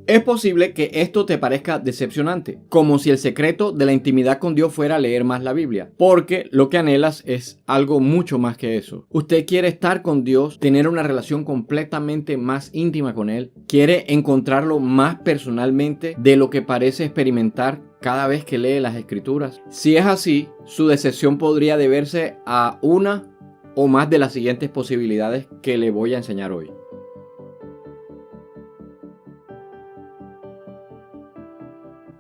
Es posible que esto te parezca decepcionante, como si el secreto de la intimidad con Dios fuera leer más la Biblia, porque lo que anhelas es algo mucho más que eso. Usted quiere estar con Dios, tener una relación completamente más íntima con Él, quiere encontrarlo más personalmente de lo que parece experimentar cada vez que lee las Escrituras. Si es así, su decepción podría deberse a una o más de las siguientes posibilidades que le voy a enseñar hoy.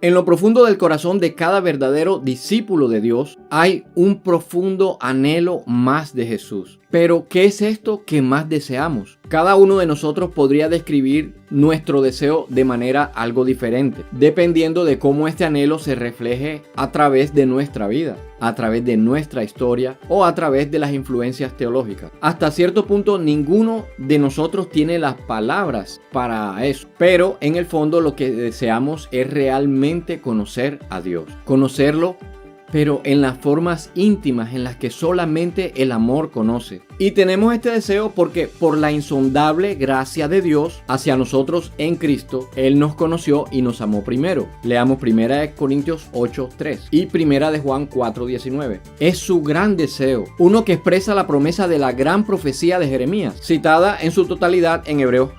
En lo profundo del corazón de cada verdadero discípulo de Dios hay un profundo anhelo más de Jesús. Pero, ¿qué es esto que más deseamos? Cada uno de nosotros podría describir nuestro deseo de manera algo diferente, dependiendo de cómo este anhelo se refleje a través de nuestra vida, a través de nuestra historia o a través de las influencias teológicas. Hasta cierto punto, ninguno de nosotros tiene las palabras para eso, pero en el fondo lo que deseamos es realmente conocer a Dios, conocerlo, pero en las formas íntimas en las que solamente el amor conoce. Y tenemos este deseo porque por la insondable gracia de Dios hacia nosotros en Cristo, Él nos conoció y nos amó primero. Leamos 1 Corintios 8:3 y 1 Juan 4:19. Es su gran deseo, uno que expresa la promesa de la gran profecía de Jeremías, citada en su totalidad en Hebreos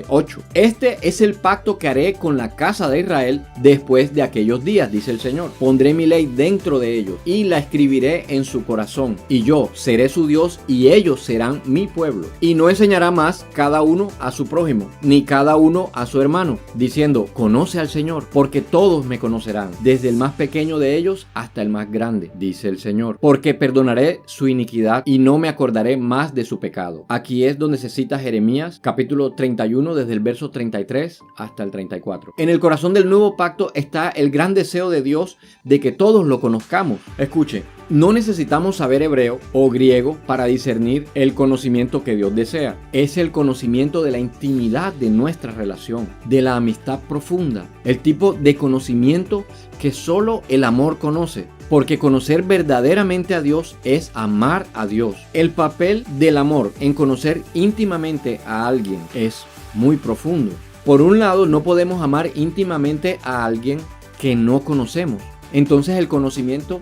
8. Este es el pacto que haré con la casa de Israel después de aquellos días, dice el Señor. Pondré mi ley dentro de ellos y la escribiré en su corazón, y yo seré su Dios y ellos serán mi pueblo. Y no enseñará más cada uno a su prójimo, ni cada uno a su hermano, diciendo: conoce al Señor, porque todos me conocerán, desde el más pequeño de ellos hasta el más grande, dice el Señor. Porque perdonaré su iniquidad y no me acordaré más de su pecado. Aquí es donde se cita Jeremías capítulo 31 desde el verso 33 hasta el 34. En el corazón del nuevo pacto está el gran deseo de Dios de que todos lo conozcamos. Escuche, no necesitamos saber hebreo o griego para discernir el conocimiento que Dios desea. Es el conocimiento de la intimidad de nuestra relación, de la amistad profunda, el tipo de conocimiento que solo el amor conoce. Porque conocer verdaderamente a Dios es amar a Dios. El papel del amor en conocer íntimamente a alguien es muy profundo. Por un lado, no podemos amar íntimamente a alguien que no conocemos. Entonces el conocimiento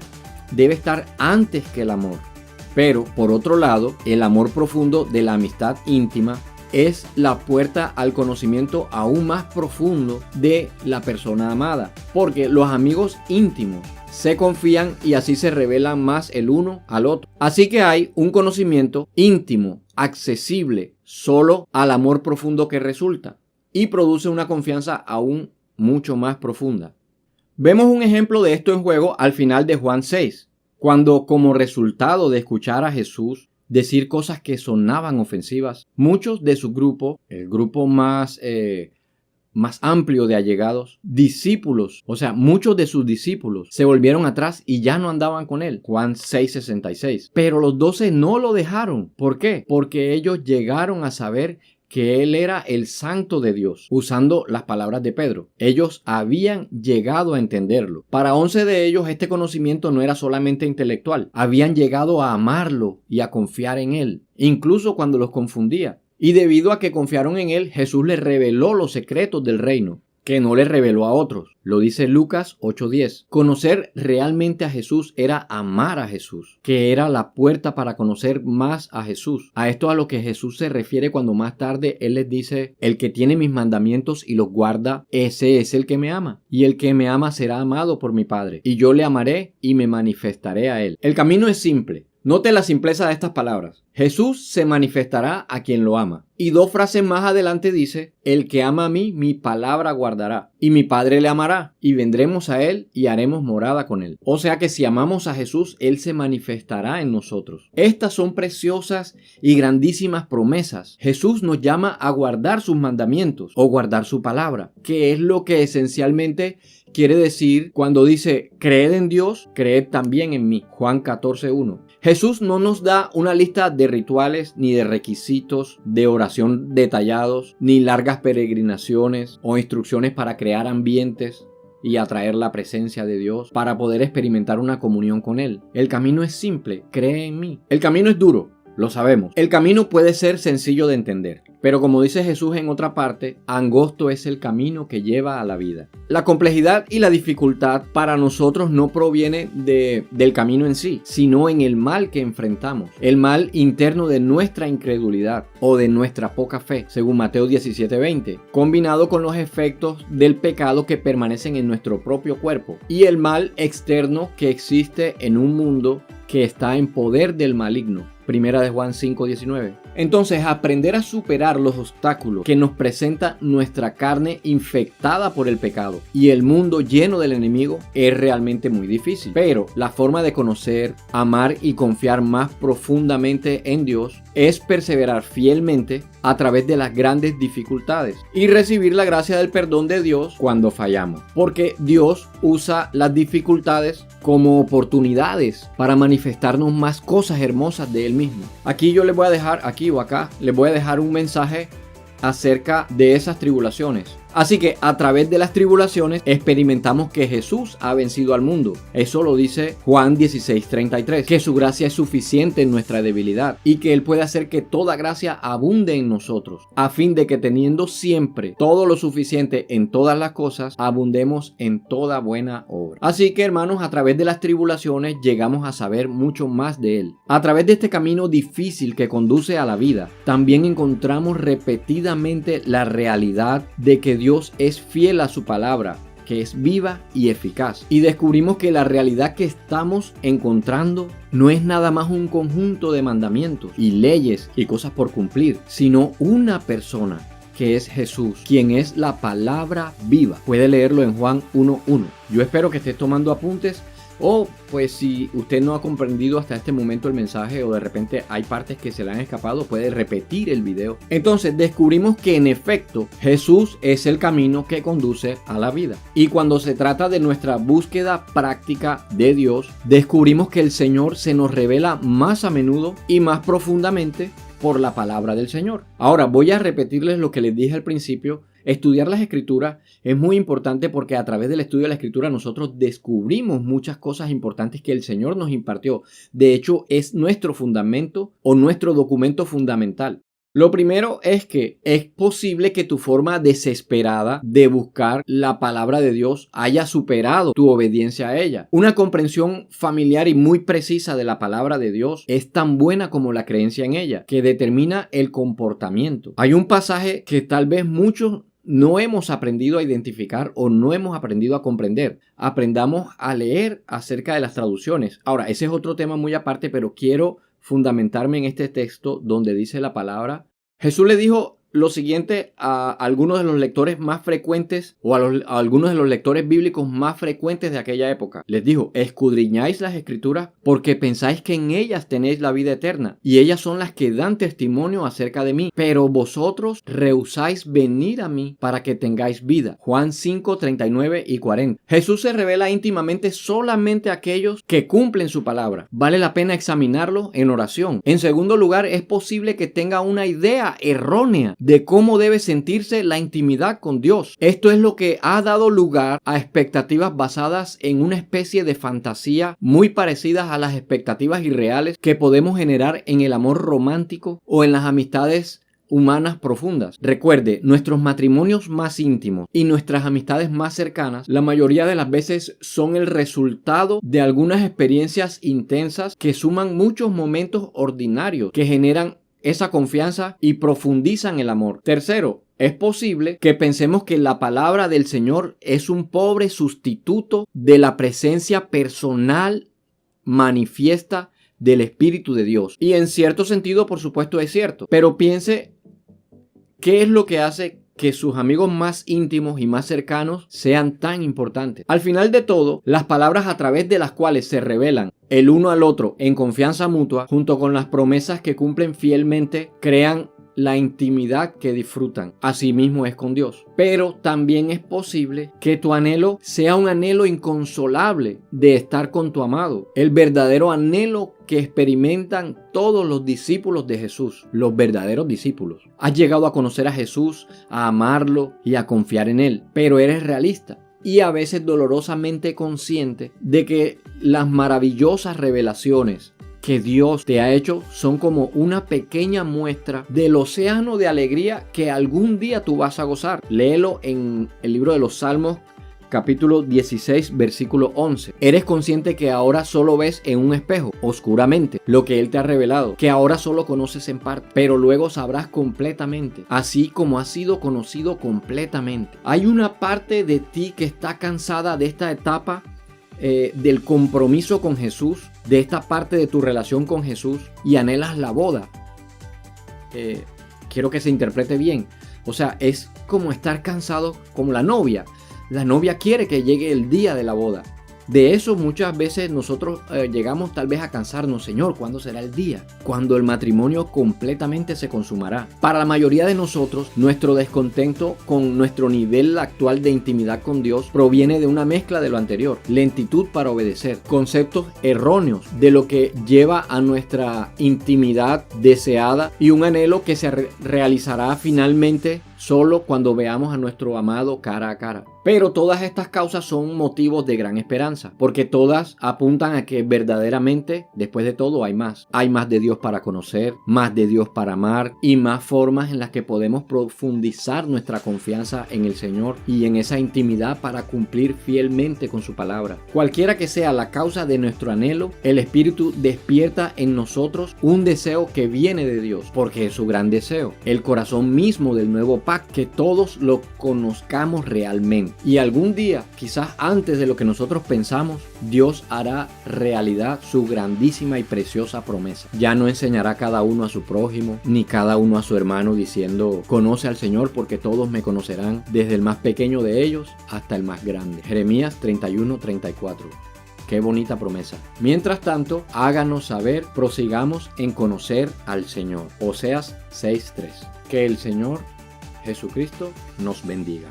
debe estar antes que el amor. Pero por otro lado, el amor profundo de la amistad íntima es la puerta al conocimiento aún más profundo de la persona amada. Porque los amigos íntimos se confían y así se revelan más el uno al otro. Así que hay un conocimiento íntimo, accesible solo al amor profundo que resulta, y produce una confianza aún mucho más profunda. Vemos un ejemplo de esto en juego al final de Juan 6, cuando, como resultado de escuchar a Jesús decir cosas que sonaban ofensivas, muchos de su grupo, el grupo más amplio de allegados, discípulos, o sea, muchos de sus discípulos se volvieron atrás y ya no andaban con él. Juan 6:66. Pero los 12 no lo dejaron. ¿Por qué? Porque ellos llegaron a saber que él era el santo de Dios, usando las palabras de Pedro. Ellos habían llegado a entenderlo. Para 11 de ellos este conocimiento no era solamente intelectual. Habían llegado a amarlo y a confiar en él, incluso cuando los confundía. Y debido a que confiaron en él, Jesús les reveló los secretos del reino, que no les reveló a otros. Lo dice Lucas 8:10. Conocer realmente a Jesús era amar a Jesús, que era la puerta para conocer más a Jesús. A esto a lo que Jesús se refiere cuando más tarde Él les dice: el que tiene mis mandamientos y los guarda, ese es el que me ama. Y el que me ama será amado por mi Padre, y yo le amaré y me manifestaré a él. El camino es simple. Note la simpleza de estas palabras. Jesús se manifestará a quien lo ama. Y 2 frases más adelante dice: el que ama a mí, mi palabra guardará, y mi Padre le amará, y vendremos a él y haremos morada con él. O sea que si amamos a Jesús, él se manifestará en nosotros. Estas son preciosas y grandísimas promesas. Jesús nos llama a guardar sus mandamientos o guardar su palabra, que es lo que esencialmente quiere decir cuando dice: creed en Dios, creed también en mí. Juan 14:1. Jesús no nos da una lista de rituales ni de requisitos de oración detallados, ni largas peregrinaciones o instrucciones para crear ambientes y atraer la presencia de Dios para poder experimentar una comunión con Él. El camino es simple: cree en mí. El camino es duro, lo sabemos. El camino puede ser sencillo de entender, pero como dice Jesús en otra parte, angosto es el camino que lleva a la vida. La complejidad y la dificultad para nosotros no proviene del camino en sí, sino en el mal que enfrentamos, el mal interno de nuestra incredulidad o de nuestra poca fe, según Mateo 17:20, combinado con los efectos del pecado que permanecen en nuestro propio cuerpo y el mal externo que existe en un mundo que está en poder del maligno. Primera de Juan 5:19. Entonces, aprender a superar los obstáculos que nos presenta nuestra carne infectada por el pecado y el mundo lleno del enemigo es realmente muy difícil. Pero la forma de conocer, amar y confiar más profundamente en Dios es perseverar fielmente a través de las grandes dificultades y recibir la gracia del perdón de Dios cuando fallamos. Porque Dios usa las dificultades como oportunidades para manifestarnos más cosas hermosas de Él mismo. Aquí yo les voy a dejar, aquí o acá, les voy a dejar un mensaje acerca de esas tribulaciones. Así que a través de las tribulaciones experimentamos que Jesús ha vencido al mundo. Eso lo dice Juan 16:33, que su gracia es suficiente en nuestra debilidad y que Él puede hacer que toda gracia abunde en nosotros, a fin de que teniendo siempre todo lo suficiente en todas las cosas, abundemos en toda buena obra. Así que hermanos, a través de las tribulaciones llegamos a saber mucho más de Él. A través de este camino difícil que conduce a la vida, también encontramos repetidamente la realidad de que Dios es fiel a su palabra, que es viva y eficaz. Y descubrimos que la realidad que estamos encontrando no es nada más un conjunto de mandamientos y leyes y cosas por cumplir, sino una persona, que es Jesús, quien es la palabra viva. Puede leerlo en Juan 1:1. Yo espero que estés tomando apuntes. O pues si usted no ha comprendido hasta este momento el mensaje o de repente hay partes que se le han escapado, puede repetir el video. Entonces descubrimos que en efecto Jesús es el camino que conduce a la vida. Y cuando se trata de nuestra búsqueda práctica de Dios, descubrimos que el Señor se nos revela más a menudo y más profundamente por la palabra del Señor. Ahora voy a repetirles lo que les dije al principio. Estudiar las escrituras es muy importante porque a través del estudio de la escritura nosotros descubrimos muchas cosas importantes que el Señor nos impartió. De hecho, es nuestro fundamento o nuestro documento fundamental. Lo primero es que es posible que tu forma desesperada de buscar la palabra de Dios haya superado tu obediencia a ella. Una comprensión familiar y muy precisa de la palabra de Dios es tan buena como la creencia en ella, que determina el comportamiento. Hay un pasaje que tal vez muchos no hemos aprendido a identificar o no hemos aprendido a comprender. Aprendamos a leer acerca de las traducciones. Ahora, ese es otro tema muy aparte, pero quiero fundamentarme en este texto donde dice la palabra. Jesús le dijo lo siguiente a algunos de los lectores más frecuentes o a algunos de los lectores bíblicos más frecuentes de aquella época. Les dijo: escudriñáis las escrituras porque pensáis que en ellas tenéis la vida eterna y ellas son las que dan testimonio acerca de mí, pero vosotros rehusáis venir a mí para que tengáis vida. Juan 5:39 y 40. Jesús se revela íntimamente solamente a aquellos que cumplen su palabra. Vale la pena examinarlo en oración. En segundo lugar, es posible que tenga una idea errónea de cómo debe sentirse la intimidad con Dios. Esto es lo que ha dado lugar a expectativas basadas en una especie de fantasía muy parecidas a las expectativas irreales que podemos generar en el amor romántico o en las amistades humanas profundas. Recuerde, nuestros matrimonios más íntimos y nuestras amistades más cercanas, la mayoría de las veces son el resultado de algunas experiencias intensas que suman muchos momentos ordinarios que generan esa confianza y profundizan el amor. Tercero, es posible que pensemos que la palabra del Señor es un pobre sustituto de la presencia personal manifiesta del Espíritu de Dios. Y en cierto sentido, por supuesto, es cierto. Pero piense, ¿qué es lo que hace que sus amigos más íntimos y más cercanos sean tan importantes? Al final de todo, las palabras a través de las cuales se revelan el uno al otro en confianza mutua, junto con las promesas que cumplen fielmente, crean la intimidad que disfrutan. Así mismo es con Dios. Pero también es posible que tu anhelo sea un anhelo inconsolable de estar con tu amado. El verdadero anhelo que experimentan todos los discípulos de Jesús, los verdaderos discípulos. Has llegado a conocer a Jesús, a amarlo y a confiar en Él, pero eres realista y a veces dolorosamente consciente de que las maravillosas revelaciones que Dios te ha hecho son como una pequeña muestra del océano de alegría que algún día tú vas a gozar. Léelo en el libro de los Salmos, capítulo 16, versículo 11. Eres consciente que ahora solo ves en un espejo, oscuramente, lo que Él te ha revelado, que ahora solo conoces en parte, pero luego sabrás completamente, así como has sido conocido completamente. Hay una parte de ti que está cansada de esta etapa del compromiso con Jesús, de esta parte de tu relación con Jesús, y anhelas la boda. Quiero que se interprete bien. O sea, es como estar cansado como la novia. La novia quiere que llegue el día de la boda. De eso muchas veces nosotros llegamos tal vez a cansarnos. Señor, ¿cuándo será el día? Cuando el matrimonio completamente se consumará. Para la mayoría de nosotros, nuestro descontento con nuestro nivel actual de intimidad con Dios proviene de una mezcla de lo anterior. Lentitud para obedecer, conceptos erróneos de lo que lleva a nuestra intimidad deseada y un anhelo que se realizará finalmente solo cuando veamos a nuestro amado cara a cara. Pero todas estas causas son motivos de gran esperanza, porque todas apuntan a que verdaderamente, después de todo, hay más. Hay más de Dios para conocer, más de Dios para amar y más formas en las que podemos profundizar nuestra confianza en el Señor y en esa intimidad para cumplir fielmente con su palabra. Cualquiera que sea la causa de nuestro anhelo, el Espíritu despierta en nosotros un deseo que viene de Dios, porque es su gran deseo, el corazón mismo del nuevo pacto, que todos lo conozcamos realmente. Y algún día, quizás antes de lo que nosotros pensamos, Dios hará realidad su grandísima y preciosa promesa. Ya no enseñará cada uno a su prójimo, ni cada uno a su hermano diciendo, conoce al Señor porque todos me conocerán, desde el más pequeño de ellos hasta el más grande. Jeremías 31:34. Qué bonita promesa. Mientras tanto, háganos saber, prosigamos en conocer al Señor. Oseas 6:3. Que el Señor Jesucristo nos bendiga.